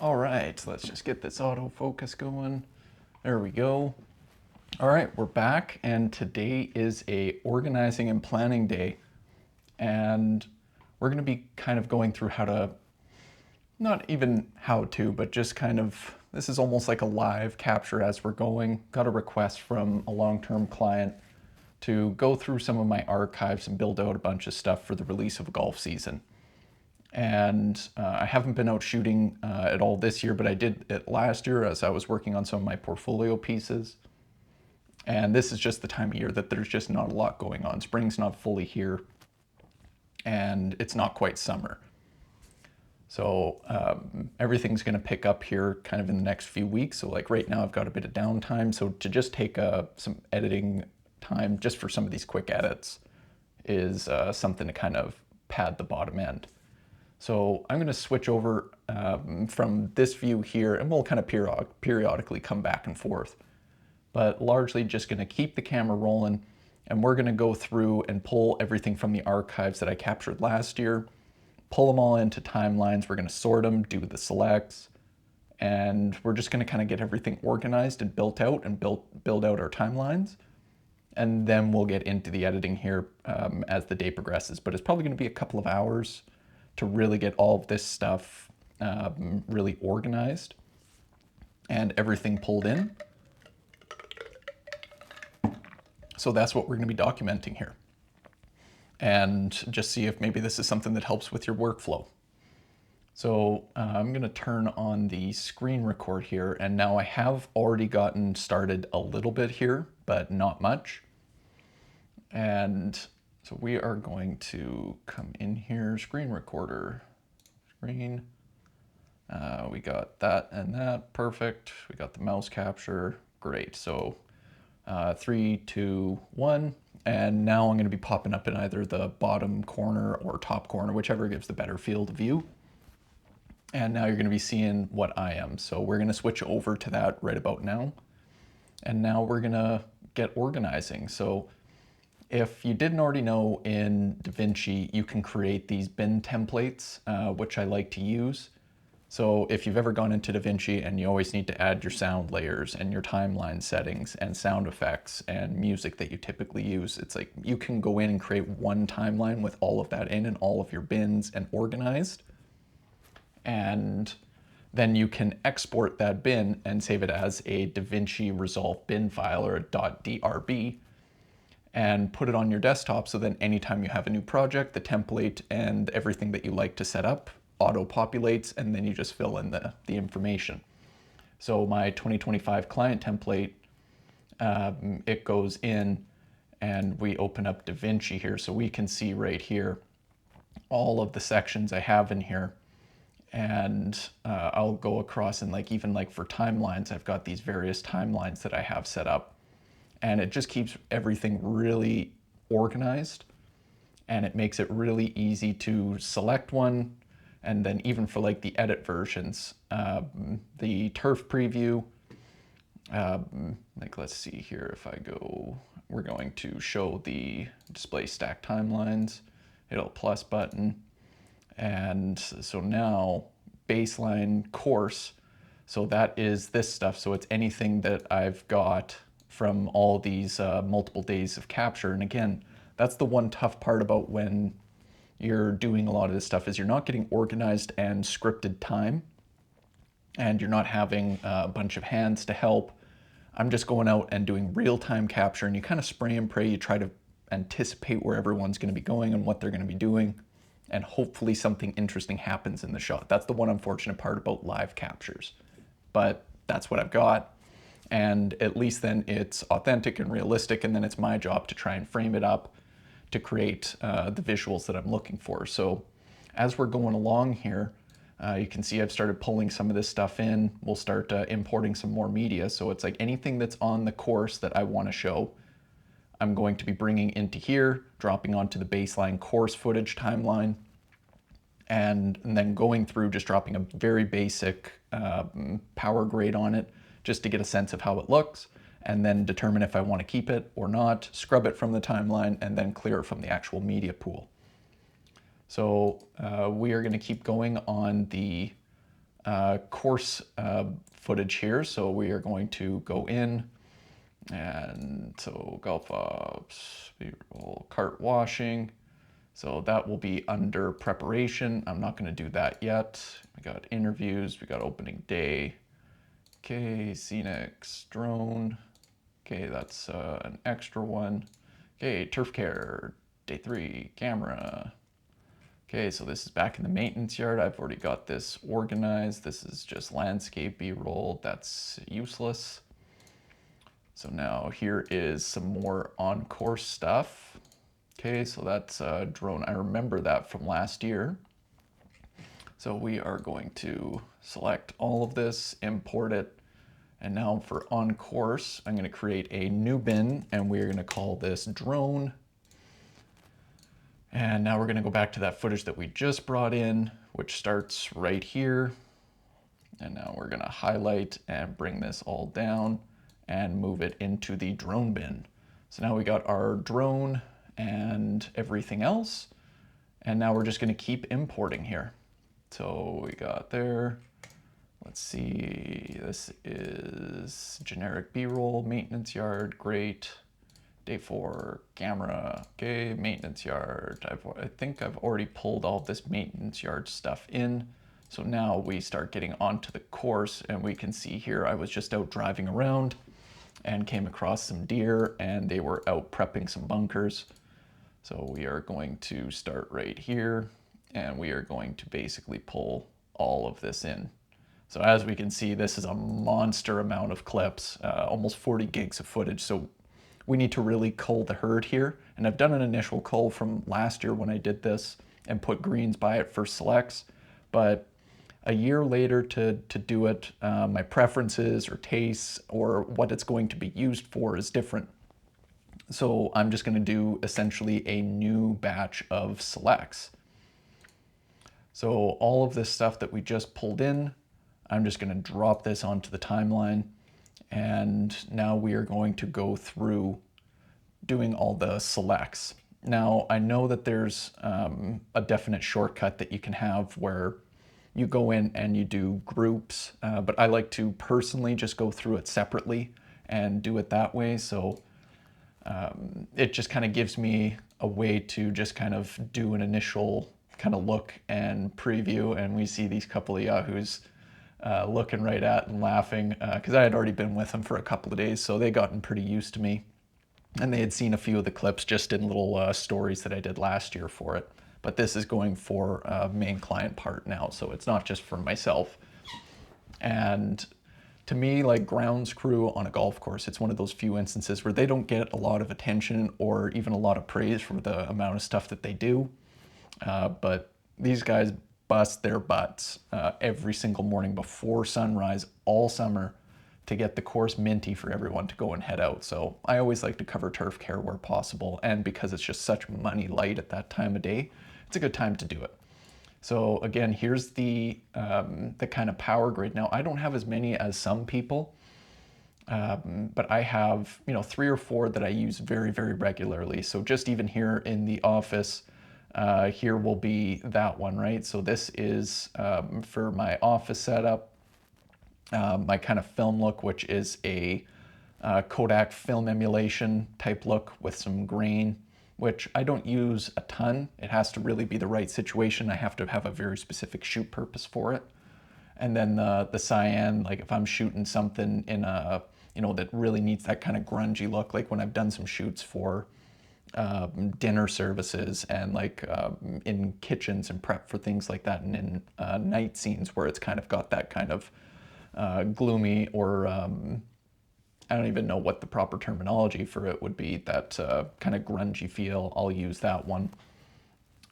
All right, let's just get this autofocus going. There we go. All right, we're back, and today is a organizing and planning day. And we're going to be kind of going through how to, not even how to, but just kind of, this is almost like a live capture as we're going. Got a request from a long-term client to go through some of my archives and build out a bunch of stuff for the release of golf season. And I haven't been out shooting at all this year, but I did it last year as I was working on some of my portfolio pieces. And this is just the time of year that there's just not a lot going on. Spring's not fully here, and it's not quite summer. So everything's going to pick up here kind of in the next few weeks. So like right now I've got a bit of downtime. So to just take some editing time just for some of these quick edits is something to kind of pad the bottom end. So I'm going to switch over from this view here, and we'll kind of periodically come back and forth. But largely just going to keep the camera rolling, and we're going to go through and pull everything from the archives that I captured last year, pull them all into timelines. We're going to sort them, do the selects, and we're just going to kind of get everything organized and built out and build out our timelines. And then we'll get into the editing here as the day progresses. But it's probably going to be a couple of hours to really get all of this stuff really organized and everything pulled in. So that's what we're going to be documenting here. And just see if maybe this is something that helps with your workflow. So I'm going to turn on the screen record here. And now I have already gotten started a little bit here, but not much. And so we are going to come in here, screen recorder, screen. We got that and that, perfect. We got the mouse capture, great. So 3, 2, 1. And now I'm going to be popping up in either the bottom corner or top corner, whichever gives the better field of view. And now you're going to be seeing what I am. So we're going to switch over to that right about now. And now we're going to get organizing. So if you didn't already know, in DaVinci, you can create these bin templates, which I like to use. So if you've ever gone into DaVinci and you always need to add your sound layers and your timeline settings and sound effects and music that you typically use, it's like you can go in and create one timeline with all of that in and all of your bins and organized. And then you can export that bin and save it as a DaVinci Resolve bin file or a .drb and put it on your desktop, so then anytime you have a new project, the template and everything that you like to set up auto-populates, and then you just fill in the information. So my 2025 client template, it goes in and we open up DaVinci here, so we can see right here all of the sections I have in here. And I'll go across and even for timelines, I've got these various timelines that I have set up. And it just keeps everything really organized, and it makes it really easy to select one. And then even for the edit versions, the turf preview, let's see here, if I go, we're going to show the display stack timelines, hit a plus button. And so now baseline course, so that is this stuff. So it's anything that I've got from all these multiple days of capture. And again, that's the one tough part about when you're doing a lot of this stuff, is you're not getting organized and scripted time, and you're not having a bunch of hands to help. I'm just going out and doing real-time capture, and you kind of spray and pray. You try to anticipate where everyone's going to be going and what they're going to be doing, and hopefully something interesting happens in the shot. That's the one unfortunate part about live captures, but that's what I've got. And at least then it's authentic and realistic, and then it's my job to try and frame it up to create the visuals that I'm looking for. So as we're going along here, you can see I've started pulling some of this stuff in. We'll start importing some more media. So it's like anything that's on the course that I want to show, I'm going to be bringing into here, dropping onto the baseline course footage timeline, and then going through just dropping a very basic power grade on it, just to get a sense of how it looks, and then determine if I want to keep it or not, scrub it from the timeline, and then clear it from the actual media pool. So we are going to keep going on the course footage here. So we are going to go in, and so golf ops, B-roll, cart washing. So that will be under preparation. I'm not going to do that yet. We got interviews, we got opening day. Okay, scenics, drone. Okay, that's an extra one. Okay, turf care, day 3, camera. Okay, so this is back in the maintenance yard. I've already got this organized. This is just landscape B-roll. That's useless. So now here is some more on-course stuff. Okay, so that's a drone. I remember that from last year. So we are going to select all of this, import it, and now for on-course, I'm going to create a new bin, and we're going to call this drone. And now we're going to go back to that footage that we just brought in, which starts right here. And now we're going to highlight and bring this all down and move it into the drone bin. So now we got our drone and everything else. And now we're just going to keep importing here. So we got there. Let's see, this is generic B-roll, maintenance yard, great. Day 4, camera, okay, maintenance yard. I think I've already pulled all this maintenance yard stuff in. So now we start getting onto the course, and we can see here I was just out driving around and came across some deer, and they were out prepping some bunkers. So we are going to start right here, and we are going to basically pull all of this in. So as we can see, this is a monster amount of clips, almost 40 gigs of footage. So we need to really cull the herd here. And I've done an initial cull from last year when I did this and put greens by it for selects. But a year later to do it, my preferences or tastes or what it's going to be used for is different. So I'm just going to do essentially a new batch of selects. So all of this stuff that we just pulled in, I'm just going to drop this onto the timeline. And now we are going to go through doing all the selects. Now, I know that there's a definite shortcut that you can have where you go in and you do groups, but I like to personally just go through it separately and do it that way. So it just kind of gives me a way to just kind of do an initial kind of look and preview, and we see these couple of yahoos looking right at and laughing because I had already been with them for a couple of days, so they gotten pretty used to me, and they had seen a few of the clips just in little stories that I did last year for it. But this is going for main client part now, so it's not just for myself. And to me, like grounds crew on a golf course, it's one of those few instances where they don't get a lot of attention or even a lot of praise for the amount of stuff that they do. But these guys bust their butts every single morning before sunrise all summer to get the course minty for everyone to go and head out. So I always like to cover turf care where possible, and because it's just such money light at that time of day, it's a good time to do it. So again, here's the kind of power grid. Now I don't have as many as some people, but I have 3 or 4 that I use very, very regularly. So just even here in the office, here will be that one, right? So this is for my office setup, my kind of film look, which is a Kodak film emulation type look with some grain, which I don't use a ton. It has to really be the right situation. I have to have a very specific shoot purpose for it. And then the cyan, like if I'm shooting something in a, that really needs that kind of grungy look, like when I've done some shoots for dinner services and like in kitchens and prep for things like that, and in night scenes where it's kind of got that kind of gloomy or I don't even know what the proper terminology for it would be, that kind of grungy feel. I'll use that one.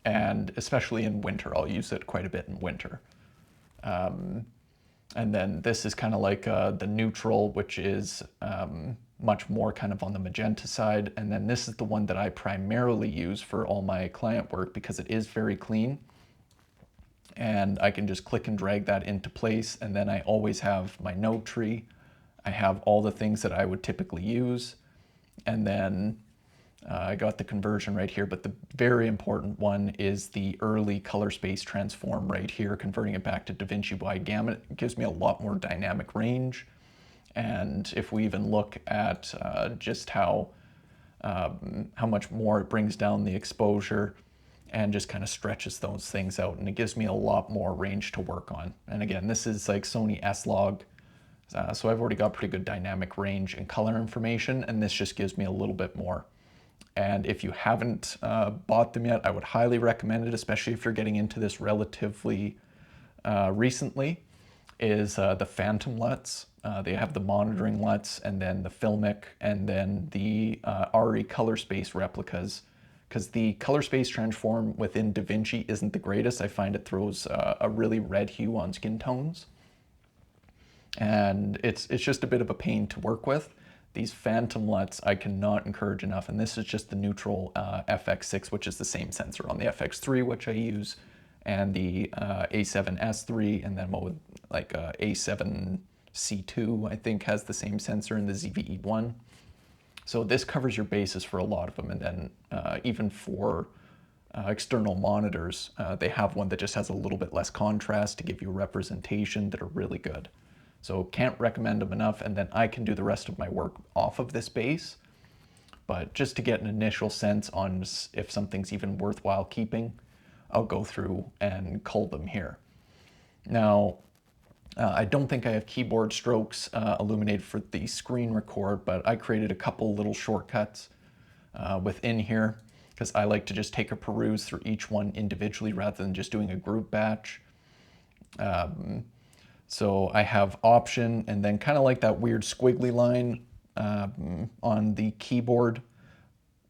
And especially in winter, I'll use it quite a bit in winter. And then this is kind of like the neutral, which is much more kind of on the magenta side. And then this is the one that I primarily use for all my client work because it is very clean. And I can just click and drag that into place. And then I always have my note tree. I have all the things that I would typically use. And then I got the conversion right here, but the very important one is the early color space transform right here, converting it back to DaVinci wide gamut. It gives me a lot more dynamic range. And if we even look at just how much more it brings down the exposure and just kind of stretches those things out, and it gives me a lot more range to work on. And again, this is like Sony S-Log, so I've already got pretty good dynamic range and color information, and this just gives me a little bit more. And if you haven't bought them yet, I would highly recommend it, especially if you're getting into this relatively recently, is the Phantom LUTs. They have the monitoring LUTs, and then the Filmic, and then the RE color space replicas. Because the color space transform within DaVinci isn't the greatest. I find it throws a really red hue on skin tones. And it's just a bit of a pain to work with. These Phantom LUTs I cannot encourage enough, and this is just the neutral FX6, which is the same sensor on the FX3, which I use, and the A7S3, and then what would like A7C2, I think, has the same sensor in the ZVE1. So this covers your bases for a lot of them, and then even for external monitors, they have one that just has a little bit less contrast to give you representation that are really good. So can't recommend them enough, and then I can do the rest of my work off of this base. But just to get an initial sense on if something's even worthwhile keeping, I'll go through and cull them here. Now, I don't think I have keyboard strokes illuminated for the screen record, but I created a couple little shortcuts within here, because I like to just take a peruse through each one individually rather than just doing a group batch. So I have Option, and then kind of like that weird squiggly line on the keyboard.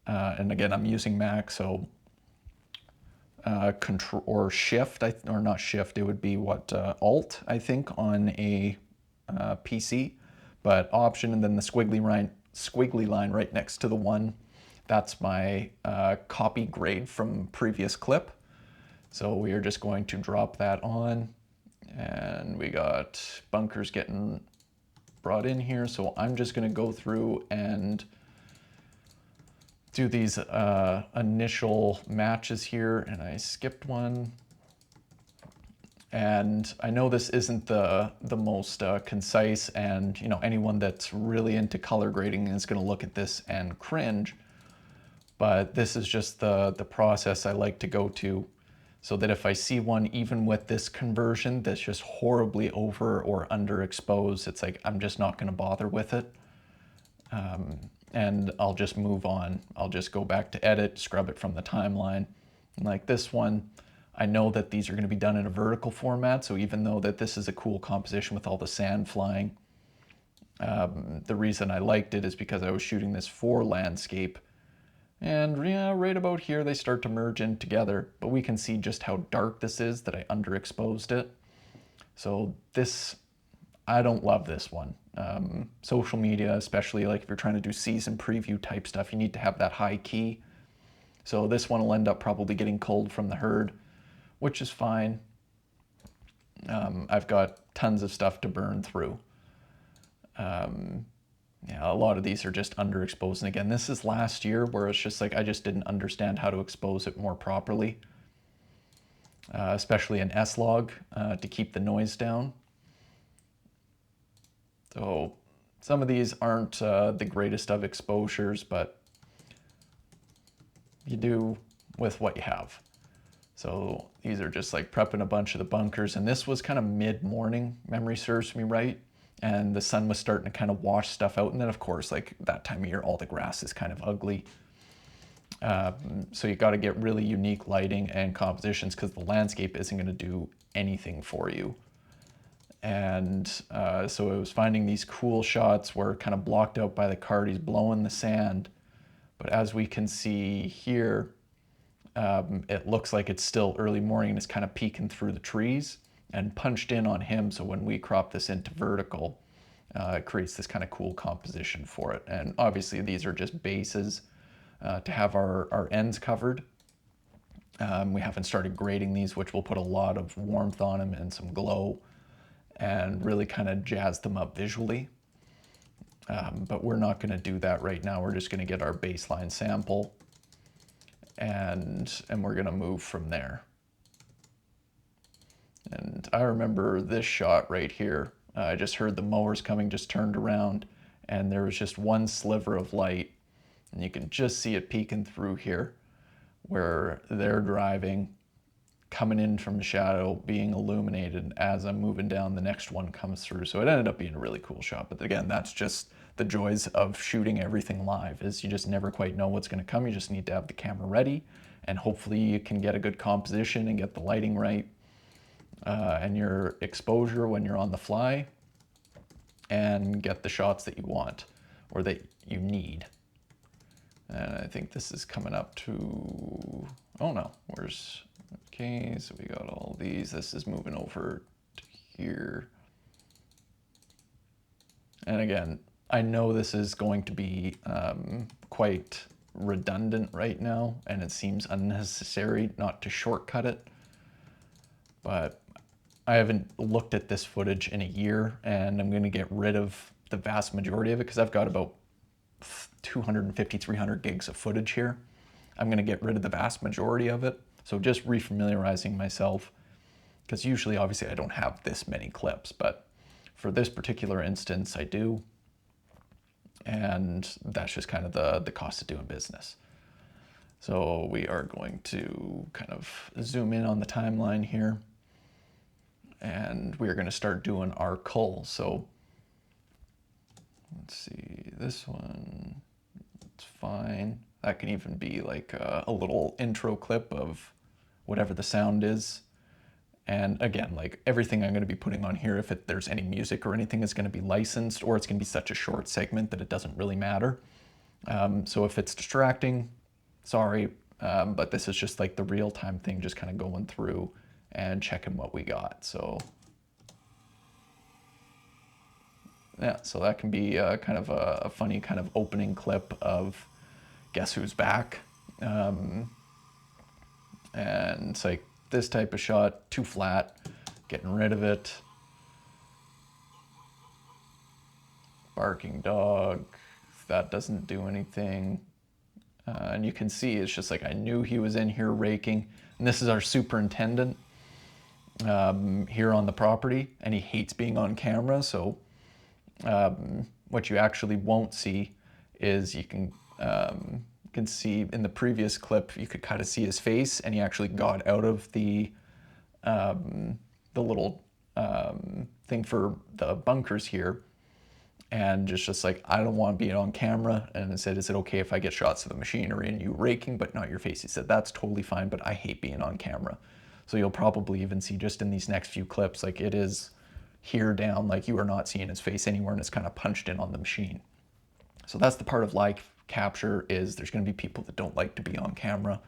And again, I'm using Mac, so Control or Shift, or not Shift, it would be what, Alt, I think, on a PC. But Option, and then the squiggly line right next to the one. That's my copy grade from previous clip. So we are just going to drop that on. And we got bunkers getting brought in here. So I'm just going to go through and do these initial matches here. And I skipped one. And I know this isn't the most concise, and anyone that's really into color grading is going to look at this and cringe. But this is just the process I like to go to, so that if I see one, even with this conversion, that's just horribly over or underexposed, it's like, I'm just not gonna bother with it. And I'll just move on. I'll just go back to edit, scrub it from the timeline. And like this one, I know that these are gonna be done in a vertical format, so even though that this is a cool composition with all the sand flying, the reason I liked it is because I was shooting this for landscape. And yeah, right about here, they start to merge in together, but we can see just how dark this is, that I underexposed it. So this, I don't love this one. Social media, especially like if you're trying to do season preview type stuff, you need to have that high key. So this one will end up probably getting culled from the herd, which is fine. I've got tons of stuff to burn through. Yeah, a lot of these are just underexposed. And again, this is last year where it's just like, I just didn't understand how to expose it more properly, especially in S-Log to keep the noise down. So some of these aren't the greatest of exposures, but you do with what you have. So these are just like prepping a bunch of the bunkers. And this was kind of mid-morning, memory serves me right. And the sun was starting to kind of wash stuff out. And then of course, like that time of year, all the grass is kind of ugly. So you got to get really unique lighting and compositions, because the landscape isn't going to do anything for you. And so it was finding these cool shots where kind of blocked out by the cart, he's blowing the sand. But as we can see here, it looks like it's still early morning and it's kind of peeking through the trees and punched in on him. So when we crop this into vertical, it creates this kind of cool composition for it. And obviously these are just bases to have our ends covered. We haven't started grading these, which will put a lot of warmth on them and some glow and really kind of jazz them up visually. But we're not going to do that right now. We're just going to get our baseline sample, and we're going to move from there. And I remember this shot right here. I just heard the mowers coming, just turned around, and there was just one sliver of light, and you can just see it peeking through here where they're driving, coming in from the shadow, being illuminated as I'm moving down, the next one comes through. So it ended up being a really cool shot. But again, that's just the joys of shooting everything live, is you just never quite know what's going to come. You just need to have the camera ready, and hopefully you can get a good composition and get the lighting right, and your exposure when you're on the fly, and get the shots that you want or that you need. And I think this is coming up to, oh no, where's, okay, so we got all these. This is moving over to here. And again, I know this is going to be quite redundant right now, and it seems unnecessary not to shortcut it, but I haven't looked at this footage in a year, and I'm going to get rid of the vast majority of it because I've got about 250, 300 gigs of footage here. I'm going to get rid of the vast majority of it. So just refamiliarizing myself, because usually obviously I don't have this many clips, but for this particular instance I do. And that's just kind of the cost of doing business. So we are going to kind of zoom in on the timeline here, and we're going to start doing our cull. So let's see, this one, it's fine. That can even be like a little intro clip of whatever the sound is. And again, like everything I'm going to be putting on here, if there's any music or anything, is going to be licensed, or it's going to be such a short segment that it doesn't really matter. So if it's distracting, sorry, but this is just like the real-time thing, just kind of going through and checking what we got. So yeah, so that can be kind of a funny kind of opening clip of Guess Who's Back. And it's like this type of shot, too flat, getting rid of it. Barking dog, that doesn't do anything. And you can see it's just like I knew he was in here raking. And this is our superintendent here on the property, and he hates being on camera. So what you actually won't see is you can see in the previous clip, you could kind of see his face, and he actually got out of the little thing for the bunkers here, and just like, I don't want to be on camera. And I said, is it okay if I get shots of the machinery and you raking, but not your face? He said, that's totally fine, but I hate being on camera. So you'll probably even see just in these next few clips, like it is here down, like you are not seeing his face anywhere, and it's kind of punched in on the machine. So that's the part of live capture, is there's going to be people that don't like to be on camera,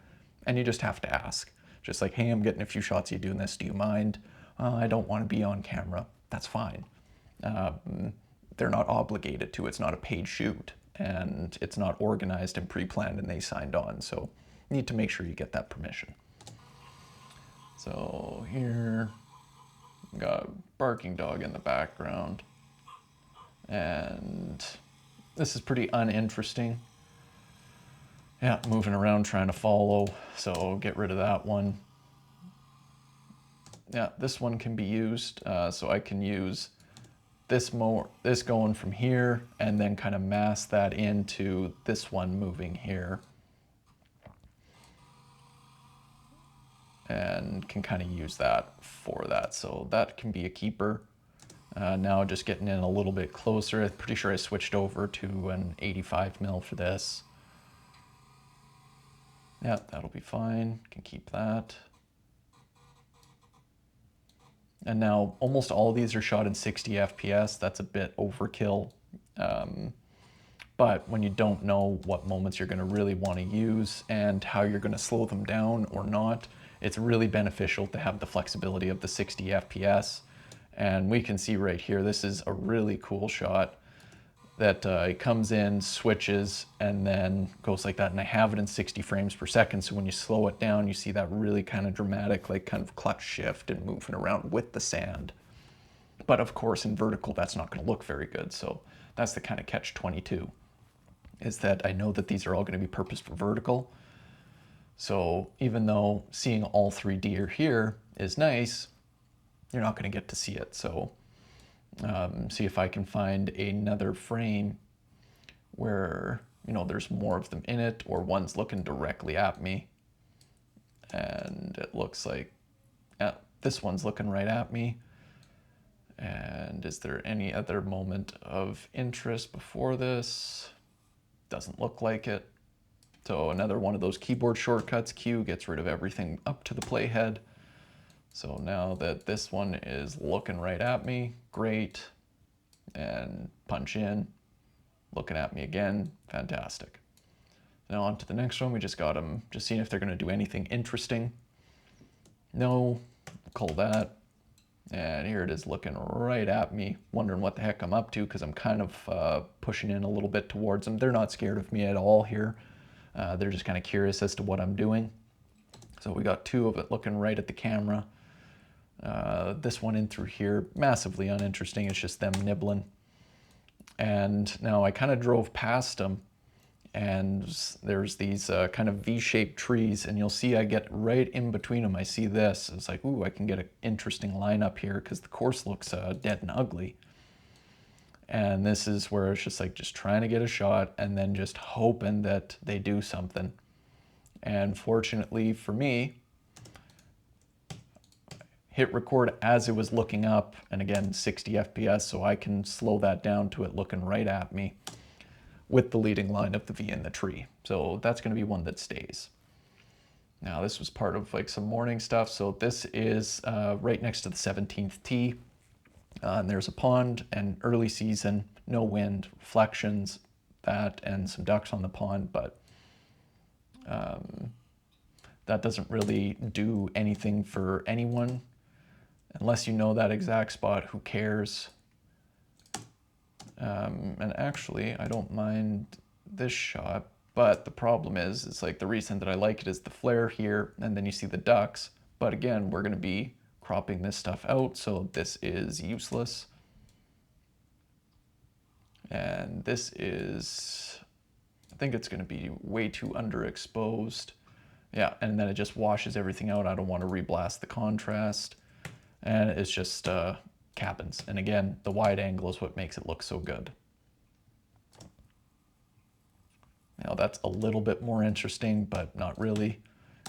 and you just have to ask. Just like, hey, I'm getting a few shots of you doing this. Do you mind? I don't want to be on camera. That's fine. They're not obligated to. It's not a paid shoot, and it's not organized and pre-planned and they signed on. So you need to make sure you get that permission. So here, we've got a barking dog in the background, and this is pretty uninteresting. Yeah, moving around trying to follow, so get rid of that one. Yeah, this one can be used, so I can use this going from here, and then kind of mask that into this one moving here. And can kind of use that for that. So that can be a keeper. Now just getting in a little bit closer. I'm pretty sure I switched over to an 85mm for this. Yeah, that'll be fine. Can keep that. And now almost all of these are shot in 60 FPS. That's a bit overkill. But when you don't know what moments you're going to really want to use and how you're going to slow them down or not, it's really beneficial to have the flexibility of the 60 FPS. And we can see right here, this is a really cool shot that it comes in, switches, and then goes like that. And I have it in 60 frames per second. So when you slow it down, you see that really kind of dramatic, like kind of clutch shift and moving around with the sand. But of course, in vertical, that's not going to look very good. So That's the kind of catch-22, is that I know that these are all going to be purposed for vertical. So even though seeing all 3 deer here is nice, you're not going to get to see it. So see if I can find another frame where, you know, there's more of them in it, or one's looking directly at me. And it looks like, yeah, this one's looking right at me. And is there any other moment of interest before this? Doesn't look like it. So another one of those keyboard shortcuts. Q gets rid of everything up to the playhead. So now that this one is looking right at me, great. And punch in, looking at me again, fantastic. Now on to the next one. We just got them, just seeing if they're going to do anything interesting. No, call that. And here it is looking right at me, wondering what the heck I'm up to, because I'm kind of pushing in a little bit towards them. They're not scared of me at all here. They're just kind of curious as to what I'm doing. So we got 2 of it looking right at the camera. This one in through here, massively uninteresting. It's just them nibbling. And now I kind of drove past them, and there's these kind of V-shaped trees, and you'll see I get right in between them. I see this. It's like, ooh, I can get an interesting lineup here because the course looks dead and ugly. And this is where it's just like just trying to get a shot and then just hoping that they do something. And fortunately for me, hit record as it was looking up, and again 60 FPS, so I can slow that down to it looking right at me with the leading line of the V in the tree. So that's going to be one that stays. Now this was part of like some morning stuff. So this is right next to the 17th tee. And there's a pond, and early season, no wind, reflections, that, and some ducks on the pond, but that doesn't really do anything for anyone. Unless you know that exact spot, who cares? And actually, I don't mind this shot, but the problem is, it's like the reason that I like it is the flare here, and then you see the ducks. But again, we're going to be cropping this stuff out, so this is useless. And this is, I think it's going to be way too underexposed. Yeah, and then it just washes everything out. I don't want to reblast the contrast. And it's just cabins. And again, the wide angle is what makes it look so good. Now that's a little bit more interesting, but not really.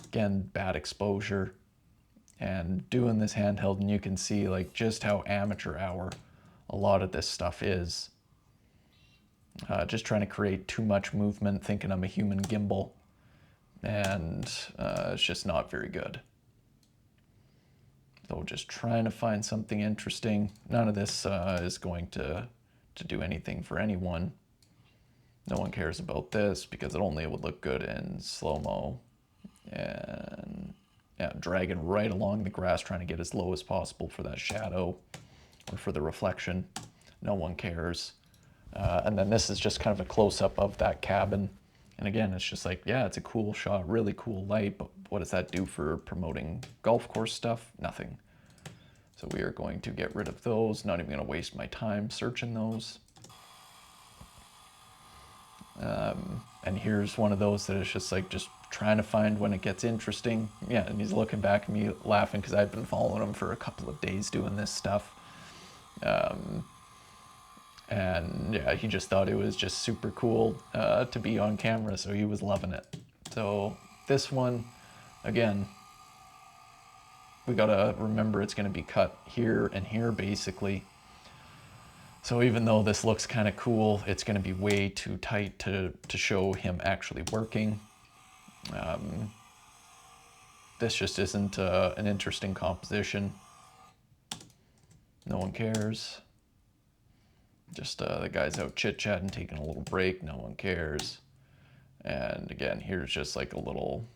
Again, bad exposure. And doing this handheld, and you can see like just how amateur hour a lot of this stuff is. Just trying to create too much movement, thinking I'm a human gimbal. And it's just not very good. So just trying to find something interesting. None of this is going to do anything for anyone. No one cares about this because it only would look good in slow-mo. And yeah, dragging right along the grass, trying to get as low as possible for that shadow or for the reflection. No one cares. And then this is just kind of a close-up of that cabin. And again, it's just like, yeah, it's a cool shot, really cool light, but what does that do for promoting golf course stuff? Nothing. So we are going to get rid of those. Not even going to waste my time searching those. And here's one of those that is just like, just trying to find when it gets interesting. Yeah, and he's looking back at me laughing because I've been following him for a couple of days doing this stuff. And yeah, he just thought it was just super cool to be on camera, so he was loving it. So this one, again, we gotta remember it's gonna be cut here and here basically. So even though this looks kind of cool, it's gonna be way too tight to show him actually working. This just isn't an interesting composition. No one cares. Just the guy's out chit-chatting, taking a little break. No one cares. And again, here's just like a little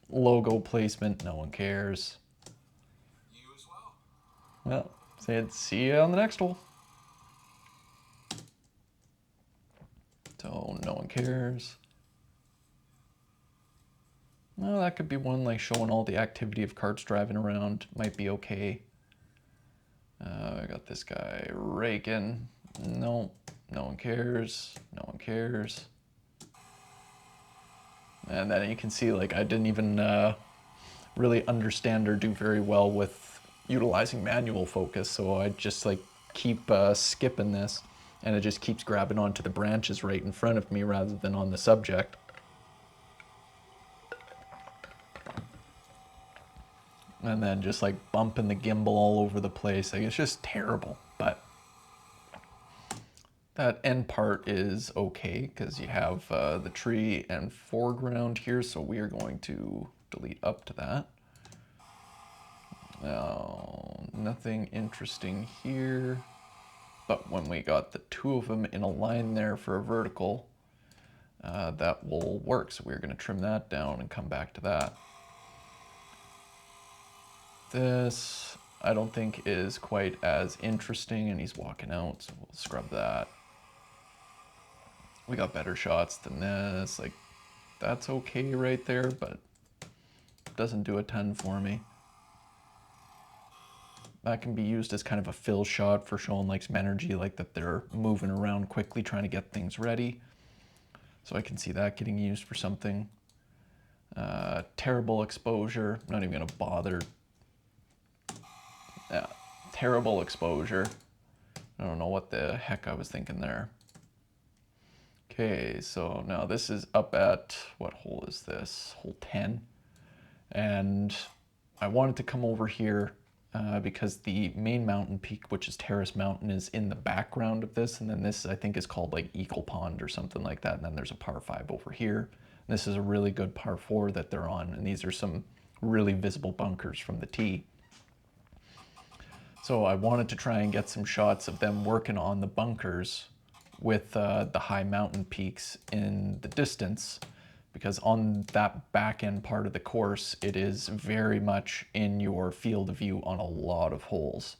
logo placement. No one cares. You as well. Well, see you on the next hole. So no one cares. Well, that could be one like showing all the activity of carts driving around. Might be okay. I got this guy raking. No, No one cares. No one cares. And then you can see, like, I didn't even really understand or do very well with utilizing manual focus, so I just like keep skipping this, and it just keeps grabbing onto the branches right in front of me rather than on the subject. And then just like bumping the gimbal all over the place. Like, it's just terrible. But that end part is okay because you have the tree and foreground here, so we are going to delete up to that. Now, nothing interesting here, but when we got the two of them in a line there for a vertical, that will work. So we're going to trim that down and come back to that. This, I don't think is quite as interesting, and he's walking out, so we'll scrub that. We got better shots than this. Like, that's okay right there, but doesn't do a ton for me. That can be used as kind of a fill shot for showing like some energy, like that they're moving around quickly trying to get things ready. So I can see that getting used for something. Terrible exposure. I'm not even gonna bother. Yeah, terrible exposure. I don't know what the heck I was thinking there. Okay, so now this is up at, what hole is this? Hole 10. And I wanted to come over here because the main mountain peak, which is Terrace Mountain, is in the background of this. And then this, I think, is called like Eagle Pond or something like that. And then there's a par 5 over here. And this is a really good par 4 that they're on. And these are some really visible bunkers from the tee. So I wanted to try and get some shots of them working on the bunkers with the high mountain peaks in the distance, because on that back end part of the course, it is very much in your field of view on a lot of holes.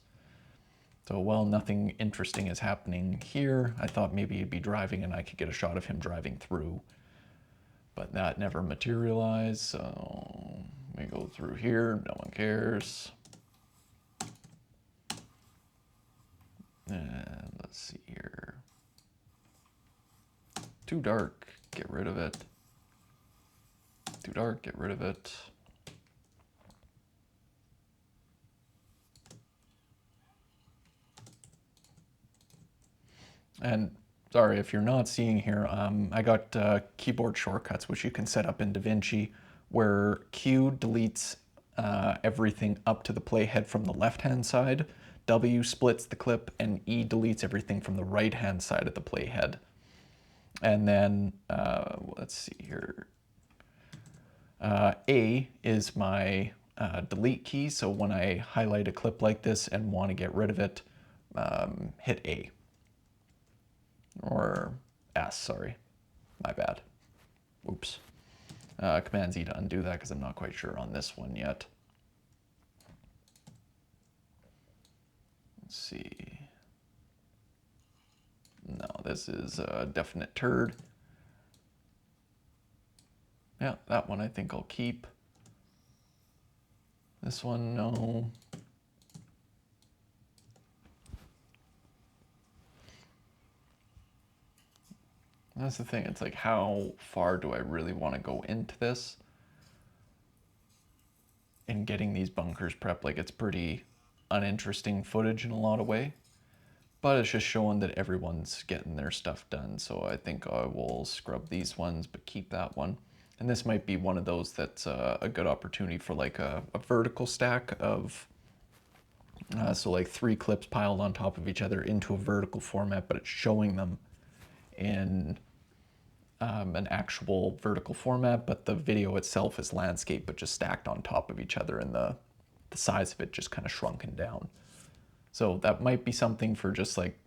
So while nothing interesting is happening here, I thought maybe he'd be driving and I could get a shot of him driving through, but that never materialized. So we go through here, no one cares. And let's see here. Too dark, get rid of it. Too dark, get rid of it. And sorry if you're not seeing here, I got keyboard shortcuts which you can set up in DaVinci, where Q deletes everything up to the playhead from the left-hand side, W splits the clip, and E deletes everything from the right-hand side of the playhead. And then, let's see here. A is my delete key, so when I highlight a clip like this and want to get rid of it, hit A. Or S, sorry. My bad. Oops. Command Z to undo that because I'm not quite sure on this one yet. Let's see. No, this is a definite turd. Yeah, that one I think I'll keep. This one, no. That's the thing, it's like, how far do I really want to go into this? In getting these bunkers prepped, like, it's pretty uninteresting footage in a lot of way. But it's just showing that everyone's getting their stuff done, so I think I will scrub these ones, but keep that one. And this might be one of those that's a good opportunity for like a vertical stack of, so like 3 clips piled on top of each other into a vertical format, but it's showing them in an actual vertical format, but the video itself is landscape, but just stacked on top of each other, and the size of it just kind of shrunken down. So that might be something for just like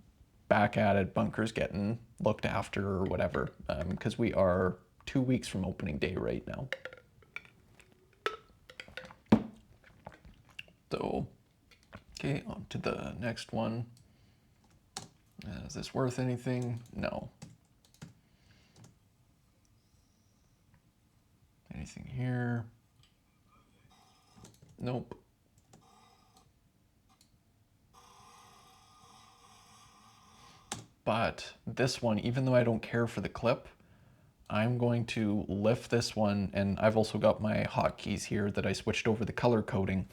back at it, bunkers getting looked after or whatever, because we are 2 weeks from opening day right now. So, okay, on to the next one. Is this worth anything? No. Anything here? Nope. But this one, even though I don't care for the clip, I'm going to lift this one, and I've also got my hotkeys here that I switched over the color coding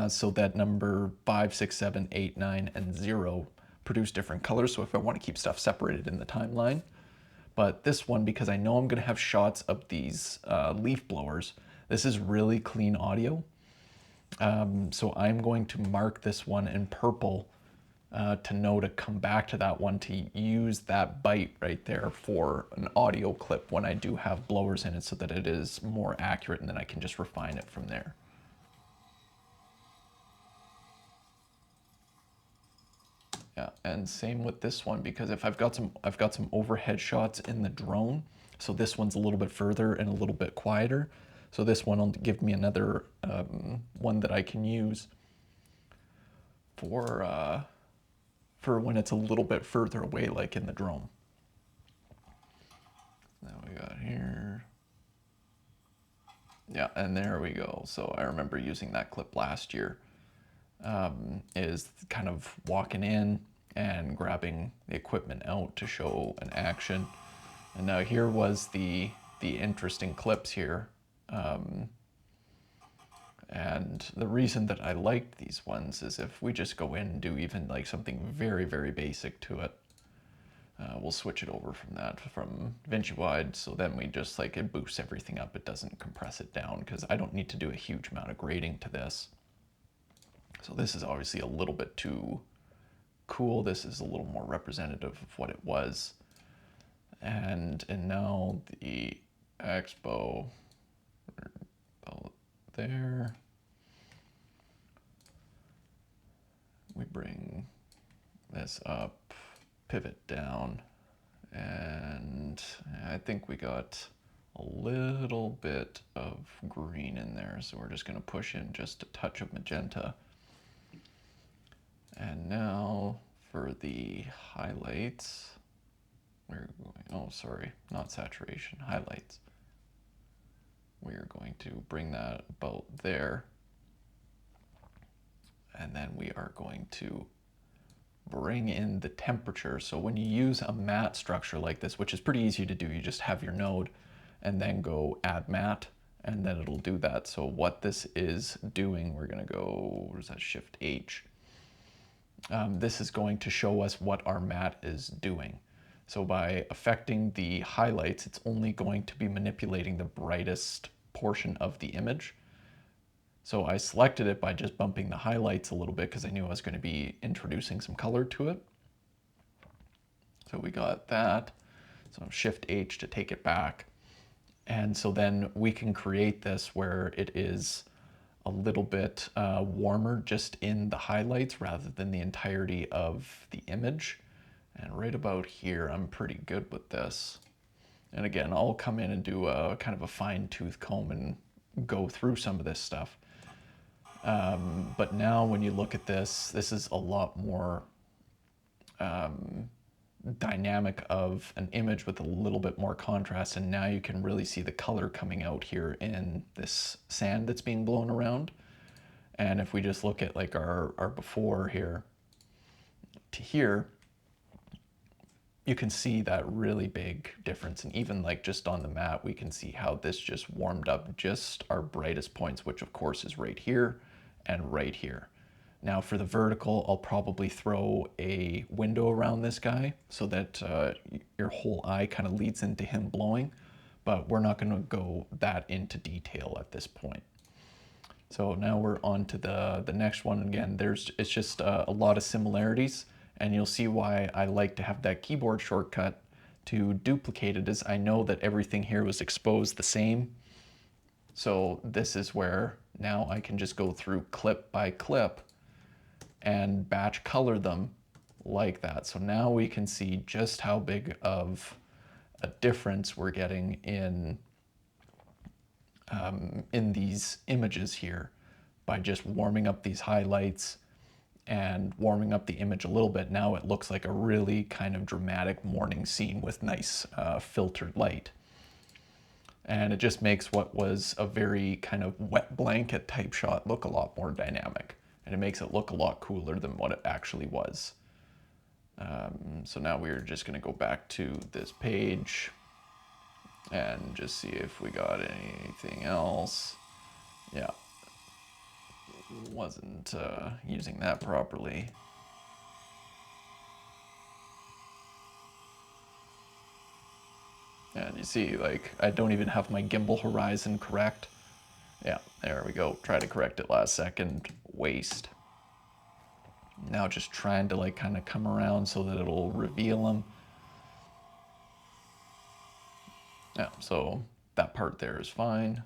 so that number 5, 6, 7, 8, 9, and 0 produce different colors. So if I want to keep stuff separated in the timeline. But this one, because I know I'm going to have shots of these leaf blowers, this is really clean audio. So I'm going to mark this one in purple to know to come back to that one, to use that bite right there for an audio clip when I do have blowers in it, so that it is more accurate, and then I can just refine it from there. Yeah, and same with this one, because if I've got some overhead shots in the drone, so this one's a little bit further and a little bit quieter. So this one will give me another one that I can use for when it's a little bit further away, like in the drone. Now we got here. Yeah, and there we go. So I remember using that clip last year. Is kind of walking in and grabbing the equipment out to show an action. And now here was the interesting clips here. And the reason that I liked these ones is if we just go in and do even like something very, very basic to it, we'll switch it over from that, from Vinci Wide, so then we just like, it boosts everything up. It doesn't compress it down, because I don't need to do a huge amount of grading to this. So this is obviously a little bit too cool. This is a little more representative of what it was. And now the Expo, there. We bring this up, pivot down, and I think we got a little bit of green in there, so we're just going to push in just a touch of magenta. And now for the highlights, we're going, oh sorry, not saturation, highlights. We're going to bring that about there. And then we are going to bring in the temperature. So when you use a matte structure like this, which is pretty easy to do, you just have your node and then go add matte, and then it'll do that. So what this is doing, we're gonna go, what is that, Shift H. This is going to show us what our matte is doing. So by affecting the highlights, it's only going to be manipulating the brightest portion of the image. So I selected it by just bumping the highlights a little bit, because I knew I was going to be introducing some color to it. So we got that. So Shift H to take it back. And so then we can create this where it is a little bit warmer just in the highlights rather than the entirety of the image. And right about here, I'm pretty good with this. And again, I'll come in and do a kind of a fine-tooth comb and go through some of this stuff. But now when you look at this, this is a lot more dynamic of an image with a little bit more contrast. And now you can really see the color coming out here in this sand that's being blown around. And if we just look at like our before here to here, you can see that really big difference. And even like just on the mat, we can see how this just warmed up just our brightest points, which of course is right here and right here. Now for the vertical, I'll probably throw a window around this guy so that your whole eye kind of leads into him blowing, but we're not going to go that into detail at this point. So now we're on to the next one. Again, it's just a lot of similarities. And you'll see why I like to have that keyboard shortcut to duplicate it, is I know that everything here was exposed the same. So this is where now I can just go through clip by clip and batch color them like that. So now we can see just how big of a difference we're getting in these images here by just warming up these highlights and warming up the image a little bit. Now it looks like a really kind of dramatic morning scene with nice filtered light. And it just makes what was a very kind of wet blanket type shot look a lot more dynamic. And it makes it look a lot cooler than what it actually was. So now we're just going to go back to this page and just see if we got anything else. Yeah, wasn't using that properly. And you see, like, I don't even have my gimbal horizon correct. Yeah, there we go. Try to correct it last second. Waste. Now just trying to like kind of come around so that it'll reveal them. Yeah, so that part there is fine.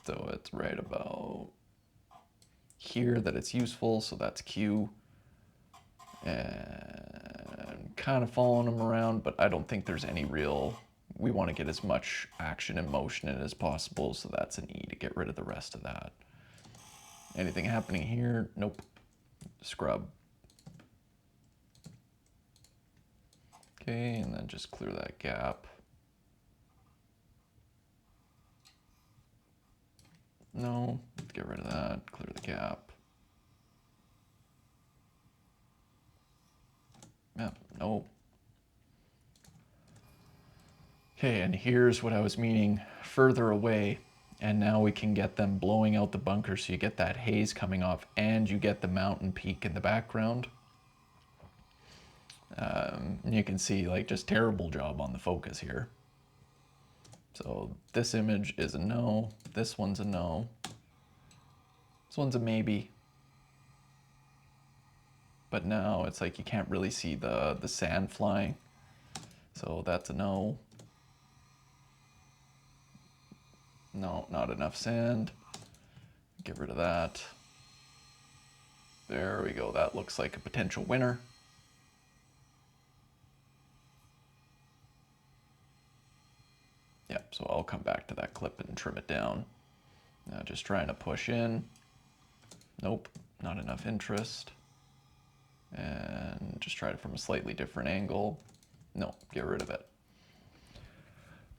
So it's right about here that it's useful, so that's Q. And kind of following them around, but I don't think there's any real, we want to get as much action and motion in it as possible, so that's an E to get rid of the rest of that. Anything happening here? Nope. Scrub. Okay, and then just clear that gap. No, get rid of that, clear the gap. Yeah, no. Okay, and here's what I was meaning, further away, and now we can get them blowing out the bunker so you get that haze coming off and you get the mountain peak in the background. You can see like just terrible job on the focus here. So this image is a no, this one's a no, this one's a maybe. But now it's like you can't really see the sand flying. So that's a no. No, not enough sand. Get rid of that. There we go. That looks like a potential winner. Yep, so I'll come back to that clip and trim it down. Now just trying to push in. Nope, not enough interest. And just try it from a slightly different angle. No, get rid of it.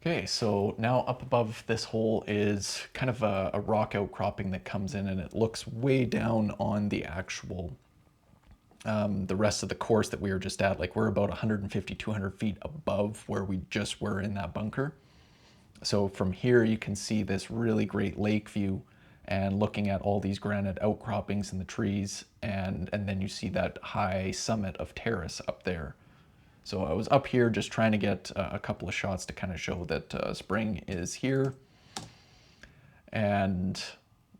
Okay, so now up above this hole is kind of a rock outcropping that comes in, and it looks way down on the actual, the rest of the course that we were just at. Like we're about 150, 200 feet above where we just were in that bunker. So from here you can see this really great lake view and looking at all these granite outcroppings in the trees, and then you see that high summit of terrace up there. So I was up here just trying to get a couple of shots to kind of show that spring is here, and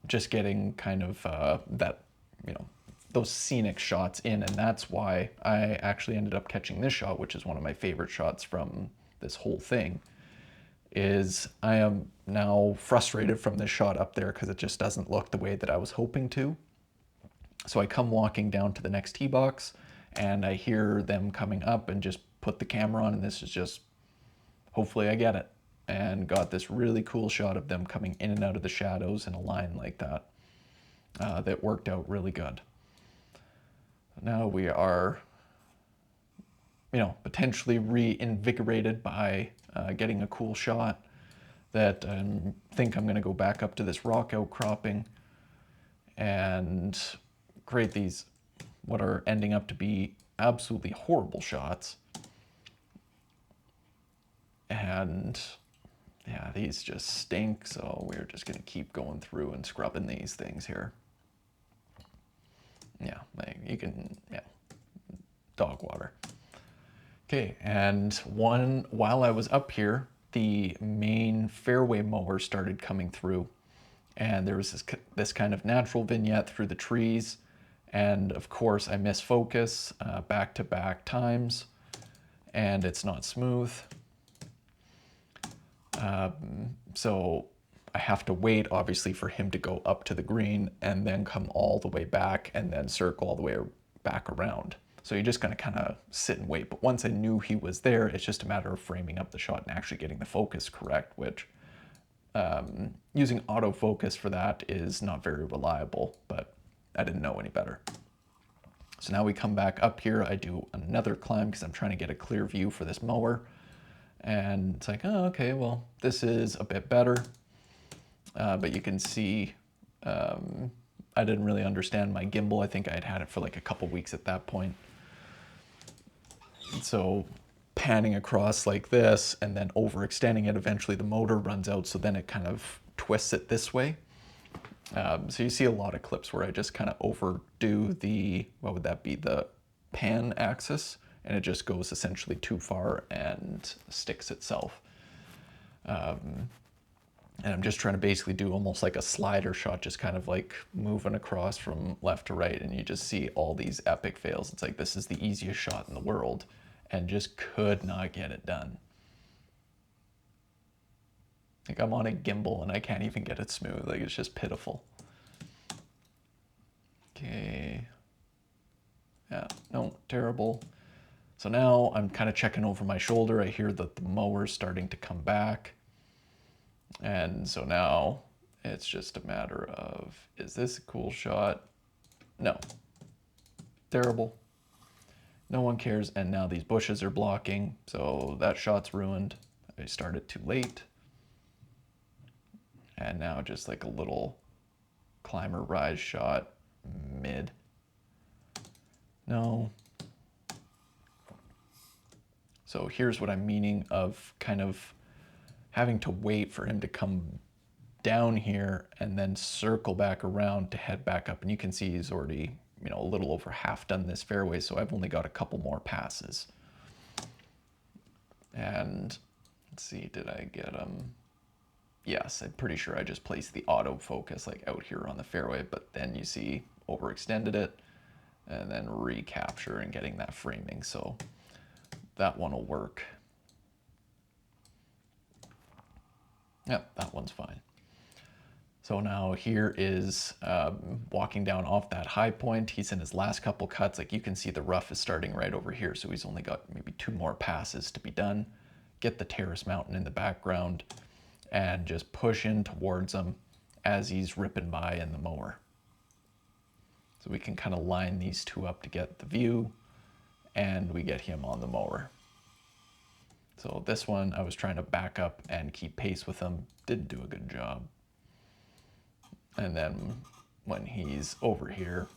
just getting kind of that, you know, those scenic shots in, and that's why I actually ended up catching this shot, which is one of my favorite shots from this whole thing. Is I am now frustrated from this shot up there because it just doesn't look the way that I was hoping to. So I come walking down to the next tee box and I hear them coming up and just put the camera on, and this is just, hopefully I get it. And got this really cool shot of them coming in and out of the shadows in a line like that. That worked out really good. Now we are, you know, potentially reinvigorated by getting a cool shot that I think I'm going to go back up to this rock outcropping and create these, what are ending up to be absolutely horrible shots. And yeah, these just stink, so we're just going to keep going through and scrubbing these things here. Yeah, like you can, yeah, dog water. Okay, and while I was up here, the main fairway mower started coming through, and there was this kind of natural vignette through the trees, and of course I miss focus back-to-back times, and it's not smooth. So I have to wait, obviously, for him to go up to the green and then come all the way back and then circle all the way back around. So you're just going to kind of sit and wait. But once I knew he was there, it's just a matter of framing up the shot and actually getting the focus correct, which using autofocus for that is not very reliable, but I didn't know any better. So now we come back up here. I do another climb because I'm trying to get a clear view for this mower. And it's like, oh, okay, well, this is a bit better. But you can see I didn't really understand my gimbal. I think I'd had it for like a couple weeks at that point. So panning across like this and then overextending it, eventually the motor runs out, so then it kind of twists it this way. So you see a lot of clips where I just kind of overdo the, what would that be, the pan axis, and it just goes essentially too far and sticks itself. And I'm just trying to basically do almost like a slider shot, just kind of like moving across from left to right, and you just see all these epic fails. It's like, this is the easiest shot in the world, and just could not get it done. Like, I'm on a gimbal and I can't even get it smooth. Like, it's just pitiful. Okay. Yeah, no, terrible. So now I'm kind of checking over my shoulder. I hear that the mower's starting to come back. And so now it's just a matter of, is this a cool shot? No. Terrible. No one cares. And now these bushes are blocking. So that shot's ruined. I started too late. And now just like a little climber rise shot, mid. No. So here's what I'm meaning of kind of having to wait for him to come down here and then circle back around to head back up. And you can see he's already, you know, a little over half done this fairway, so I've only got a couple more passes. And let's see, did I get him? Yes, I'm pretty sure I just placed the autofocus like out here on the fairway, but then you see overextended it and then recapture and getting that framing. So that one will work. Yep, that one's fine. So now here is walking down off that high point. He's in his last couple cuts. Like, you can see the rough is starting right over here. So he's only got maybe 2 more passes to be done. Get the terrace mountain in the background and just push in towards him as he's ripping by in the mower. So we can kind of line these two up to get the view, and we get him on the mower. So this one, I was trying to back up and keep pace with him. Didn't do a good job. And then when he's over here,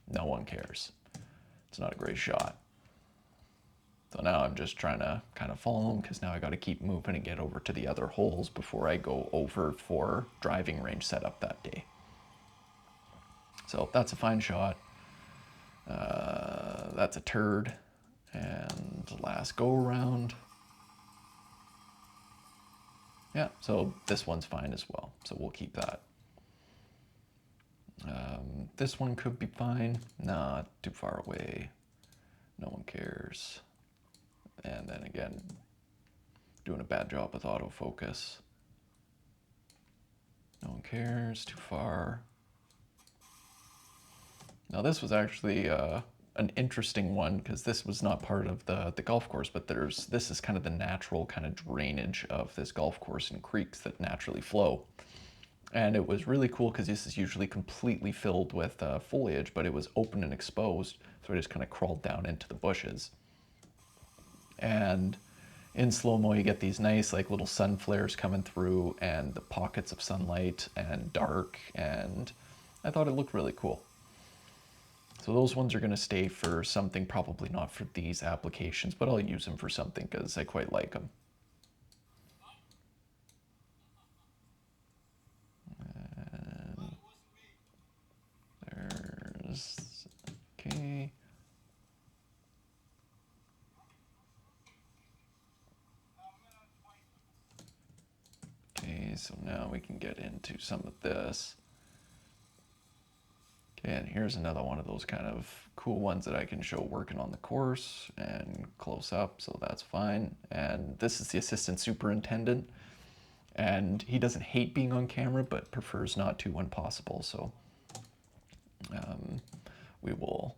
no one cares. It's not a great shot. So now I'm just trying to kind of follow him, because now I got to keep moving and get over to the other holes before I go over for driving range setup that day. So that's a fine shot. That's a turd. And last go around. Yeah, so this one's fine as well. So we'll keep that. This one could be fine. Not too far away. No one cares. And then again, doing a bad job with autofocus. No one cares. Too far. Now this was actually an interesting one, because this was not part of the golf course, but this is kind of the natural kind of drainage of this golf course and creeks that naturally flow. And it was really cool because this is usually completely filled with foliage, but it was open and exposed. So I just kind of crawled down into the bushes. And in slow-mo, you get these nice like little sun flares coming through and the pockets of sunlight and dark. And I thought it looked really cool. So those ones are going to stay for something, probably not for these applications, but I'll use them for something because I quite like them. Okay. Okay, so now we can get into some of this. Okay, and here's another one of those kind of cool ones that I can show working on the course and close up, so that's fine. And this is the assistant superintendent, and he doesn't hate being on camera, but prefers not to when possible, so we will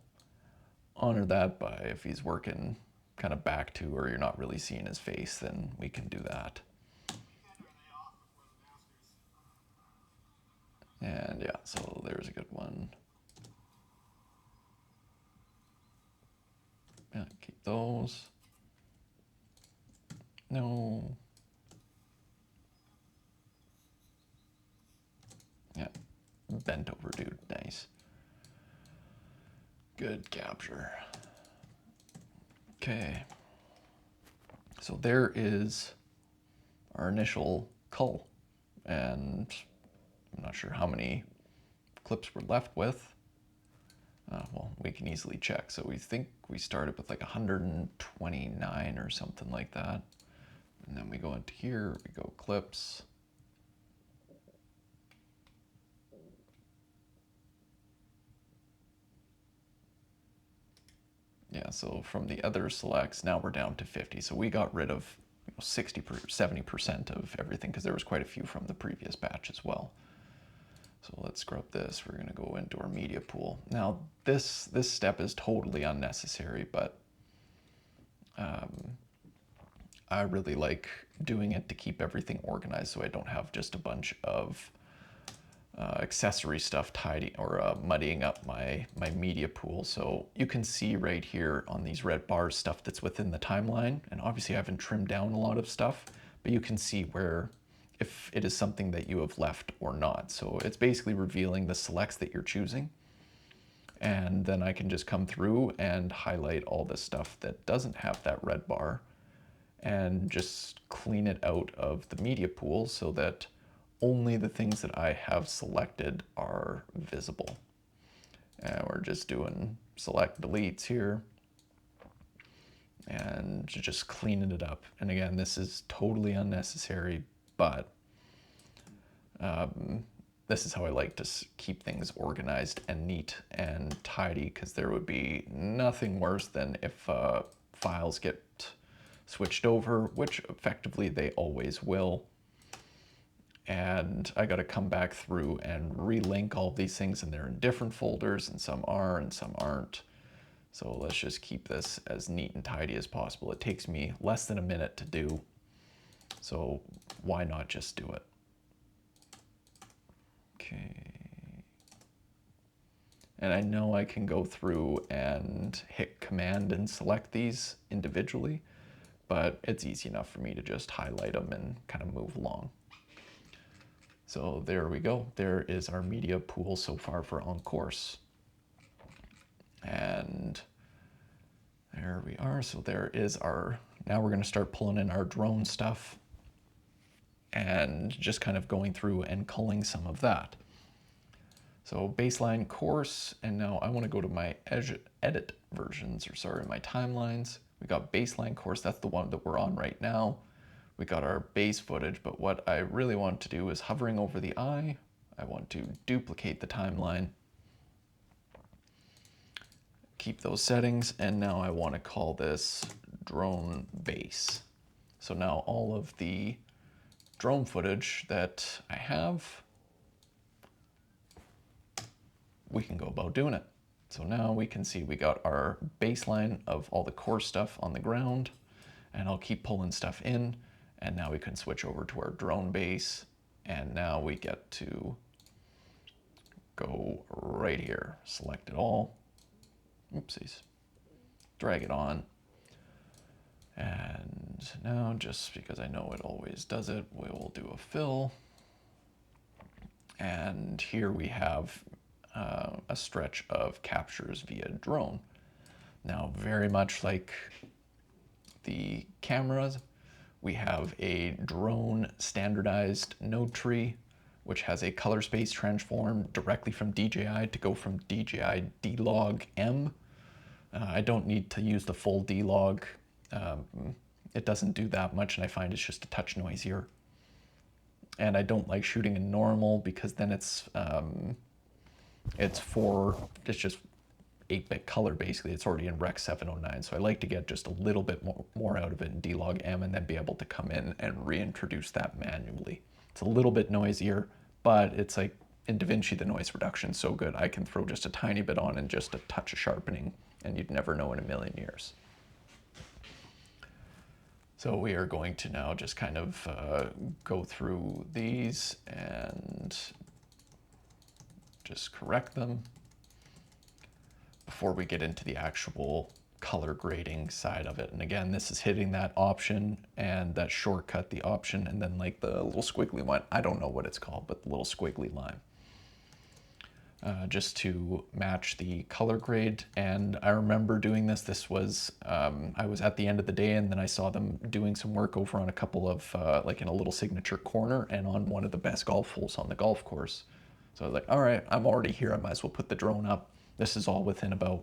honor that by, if he's working kind of back to, or you're not really seeing his face, then we can do that. And yeah, so there's a good one. Yeah, keep those. No. Yeah, bent over dude, nice. Good capture. Okay, So there is our initial cull, and I'm not sure how many clips we're left with. Well, we can easily check. So we think we started with like 129 or something like that. And then we go into here, we go clips. Yeah, so from the other selects, now we're down to 50. So we got rid of 70% of everything because there was quite a few from the previous batch as well. So let's scrub this. We're going to go into our media pool. Now this step is totally unnecessary, but I really like doing it to keep everything organized so I don't have just a bunch of accessory stuff tidy or muddying up my media pool. So you can see right here on these red bars stuff that's within the timeline, and obviously I haven't trimmed down a lot of stuff, but you can see where if it is something that you have left or not. So it's basically revealing the selects that you're choosing, and then I can just come through and highlight all the stuff that doesn't have that red bar and just clean it out of the media pool so that only the things that I have selected are visible. And we're just doing select deletes here and just cleaning it up. And again, this is totally unnecessary, but this is how I like to keep things organized and neat and tidy, because there would be nothing worse than if files get switched over, which effectively they always will. And I got to come back through and relink all these things, and they're in different folders, and some are and some aren't. So let's just keep this as neat and tidy as possible. It takes me less than a minute to do, so why not just do it? Okay. And I know I can go through and hit Command and select these individually, but it's easy enough for me to just highlight them and kind of move along. So there we go. There is our media pool so far for On Course. And there we are. So there is our, now we're going to start pulling in our drone stuff and just kind of going through and culling some of that. So baseline course, and now I want to go to my edit versions, or sorry, my timelines. We got baseline course, that's the one that we're on right now. We got our base footage, but what I really want to do is hovering over the eye, I want to duplicate the timeline, keep those settings, and now I want to call this drone base. So now all of the drone footage that I have, we can go about doing it. So now we can see we got our baseline of all the core stuff on the ground, and I'll keep pulling stuff in. And now we can switch over to our drone base, and now we get to go right here, select it all, oopsies, drag it on, and now just because I know it always does it, we will do a fill, and here we have a stretch of captures via drone. Now, very much like the cameras, we have a drone standardized node tree, which has a color space transform directly from DJI to go from DJI D-Log M. I don't need to use the full D-Log. It doesn't do that much, and I find it's just a touch noisier. And I don't like shooting in normal because then it's just 8-bit color, basically. It's already in Rec 709, so I like to get just a little bit more out of it in D-Log M and then be able to come in and reintroduce that manually. It's a little bit noisier, but it's like in DaVinci, the noise reduction is so good, I can throw just a tiny bit on and just a touch of sharpening, and you'd never know in a million years. So we are going to now just kind of go through these and just correct them before we get into the actual color grading side of it. And again, this is hitting that option and that shortcut, the option, and then like the little squiggly one. I don't know what it's called, but the little squiggly line. just to match the color grade. And I remember doing this. This was, I was at the end of the day, and then I saw them doing some work over on a couple of, like in a little signature corner and on one of the best golf holes on the golf course. So I was like, all right, I'm already here. I might as well put the drone up. This is all within about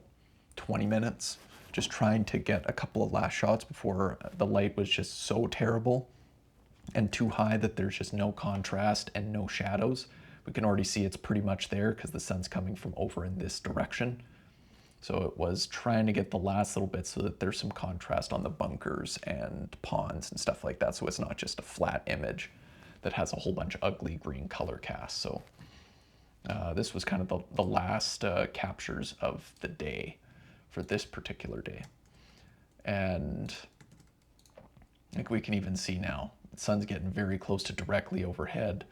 20 minutes, just trying to get a couple of last shots before the light was just so terrible and too high that there's just no contrast and no shadows. We can already see it's pretty much there because the sun's coming from over in this direction. So it was trying to get the last little bit so that there's some contrast on the bunkers and ponds and stuff like that. So it's not just a flat image that has a whole bunch of ugly green color casts. So this was kind of the last captures of the day for this particular day. And I think we can even see now, the sun's getting very close to directly overhead,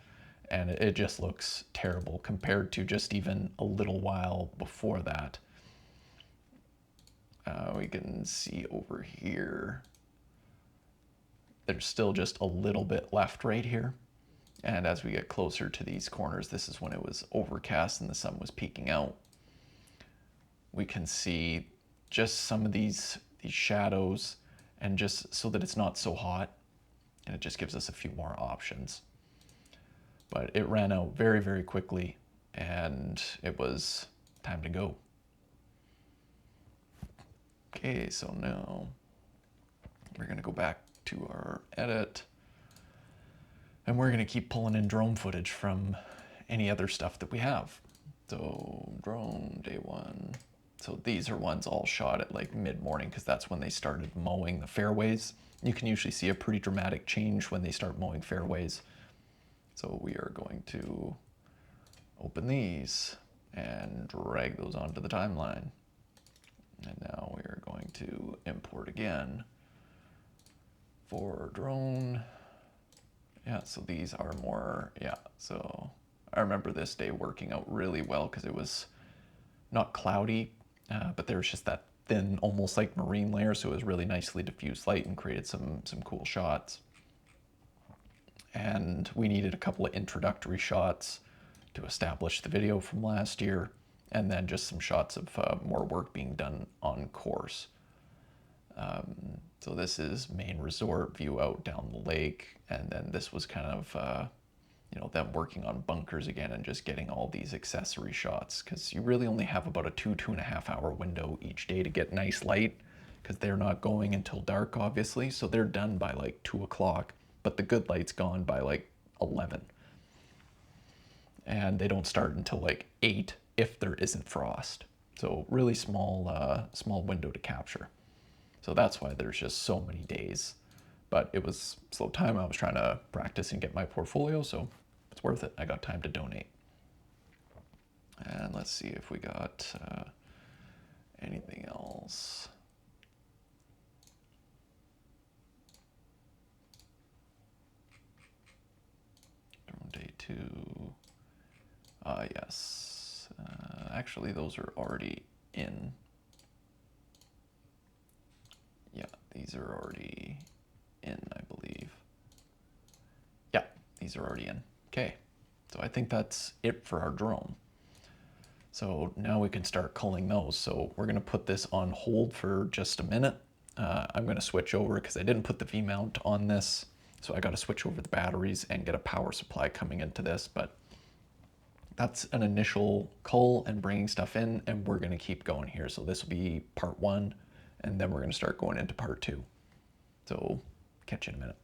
and it just looks terrible compared to just even a little while before that. We can see over here, there's still just a little bit left right here. And as we get closer to these corners, this is when it was overcast and the sun was peeking out. We can see just some of these shadows, and just so that it's not so hot, and it just gives us a few more options. But it ran out very, very quickly, and it was time to go. Okay, so now we're gonna go back to our edit, and we're gonna keep pulling in drone footage from any other stuff that we have. So drone day 1. So these are ones all shot at like mid-morning because that's when they started mowing the fairways. You can usually see a pretty dramatic change when they start mowing fairways. So we are going to open these and drag those onto the timeline. And now we are going to import again for drone. Yeah, so these are more, yeah, so I remember this day working out really well because it was not cloudy, but there was just that thin, almost like marine layer, so it was really nicely diffused light and created some cool shots. And we needed a couple of introductory shots to establish the video from last year, and then just some shots of more work being done on course. So this is main resort view out down the lake, and then this was kind of you know, them working on bunkers again and just getting all these accessory shots, because you really only have about a 2.5 hour window each day to get nice light, because they're not going until dark, obviously, so they're done by like 2 o'clock, but the good light's gone by like 11, and they don't start until like 8 if there isn't frost. So really small small window to capture. So that's why there's just so many days. But it was slow time. I was trying to practice and get my portfolio, so it's worth it. I got time to donate. And let's see if we got anything else. Drone day 2. Yes. Actually, those are already in. Yeah, these are already in, I believe. Yeah, these are already in. Okay, so I think that's it for our drone. So now we can start culling those. So we're gonna put this on hold for just a minute. I'm gonna switch over because I didn't put the V-mount on this. So I gotta switch over the batteries and get a power supply coming into this, but that's an initial cull and bringing stuff in, and we're gonna keep going here. So this will be part 1, and then we're gonna start going into part 2. So catch you in a minute.